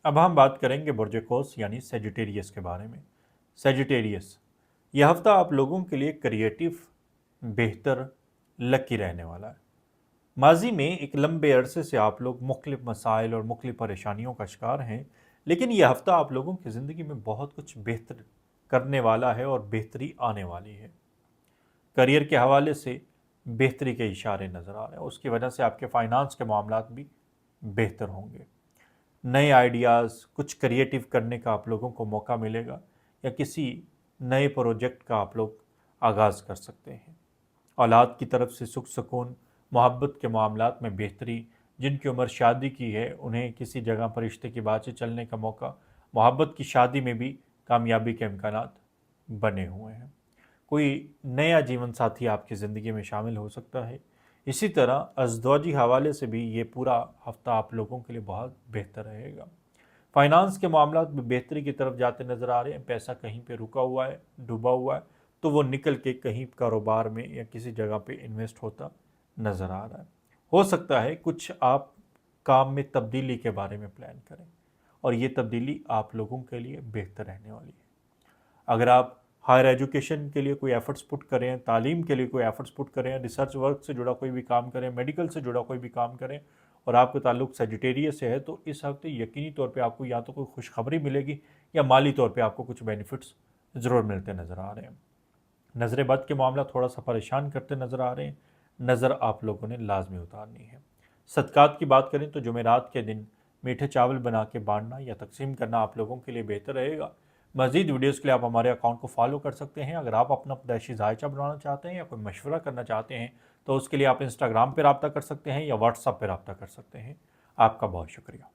अब हम बात करेंगे बुर्ज क़ौस यानी सेजिटेरियस के बारे में। सेजिटेरियस, यह हफ्ता आप लोगों के लिए क्रिएटिव, बेहतर, लकी रहने वाला है। माजी में एक लंबे अरसे से आप लोग मुख्तलिफ मसाइल और मुख्तलिफ परेशानियों का शिकार हैं, लेकिन यह हफ्ता आप लोगों की ज़िंदगी में बहुत कुछ बेहतर करने वाला है और बेहतरी आने वाली है। करियर के हवाले से बेहतरी के इशारे नज़र आ रहे हैं, उसकी वजह से आपके फाइनेंस के मामलात भी बेहतर होंगे। नए आइडियाज़, कुछ क्रिएटिव करने का आप लोगों को मौका मिलेगा या किसी नए प्रोजेक्ट का आप लोग आगाज़ कर सकते हैं। औलाद की तरफ से सुख सुकून, मोहब्बत के मामलात में बेहतरी, जिनकी उम्र शादी की है उन्हें किसी जगह पर रिश्ते की बातचीत चलने का मौका, मोहब्बत की शादी में भी कामयाबी के इम्कानात बने हुए हैं। कोई नया जीवन साथी आपकी ज़िंदगी में शामिल हो सकता है। इसी तरह अज़दवाजी हवाले से भी ये पूरा हफ्ता आप लोगों के लिए बहुत बेहतर रहेगा। फाइनेंस के मामलात में बेहतरी की तरफ जाते नज़र आ रहे हैं। पैसा कहीं पे रुका हुआ है, डूबा हुआ है, तो वो निकल के कहीं कारोबार में या किसी जगह पे इन्वेस्ट होता नज़र आ रहा है। हो सकता है कुछ आप काम में तब्दीली के बारे में प्लान करें और ये तब्दीली आप लोगों के लिए बेहतर रहने वाली है। अगर आप हायर एजुकेशन के लिए कोई एफ़र्ट्स पुट करें, तालीम के लिए कोई एफ़र्ट्स पुट करें, रिसर्च वर्क से जुड़ा कोई भी काम करें, मेडिकल से जुड़ा कोई भी काम करें और आपका ताल्लुक सेजिटेरियस से है, तो इस हफ्ते यकीनी तौर पे आपको या तो कोई खुशखबरी मिलेगी या माली तौर पे आपको कुछ बेनिफिट्स ज़रूर मिलते नज़र आ रहे हैं। नज़र बद के मामला थोड़ा सा परेशान करते नज़र आ रहे हैं, नज़र आप लोगों ने लाजमी उतारनी है। सदक़ात की बात करें तो जुमेरात के दिन मीठे चावल बना के बांटना या तकसीम करना आप लोगों के लिए बेहतर रहेगा। मज़ीद वीडियोस के लिए आप हमारे अकाउंट को फॉलो कर सकते हैं। अगर आप अपना पैदाइशी ज़ायचा बनाना चाहते हैं या कोई मशवरा करना चाहते हैं तो उसके लिए आप इंस्टाग्राम पर रब्ता कर सकते हैं या व्हाट्सएप पर रब्ता कर सकते हैं। आपका बहुत शुक्रिया।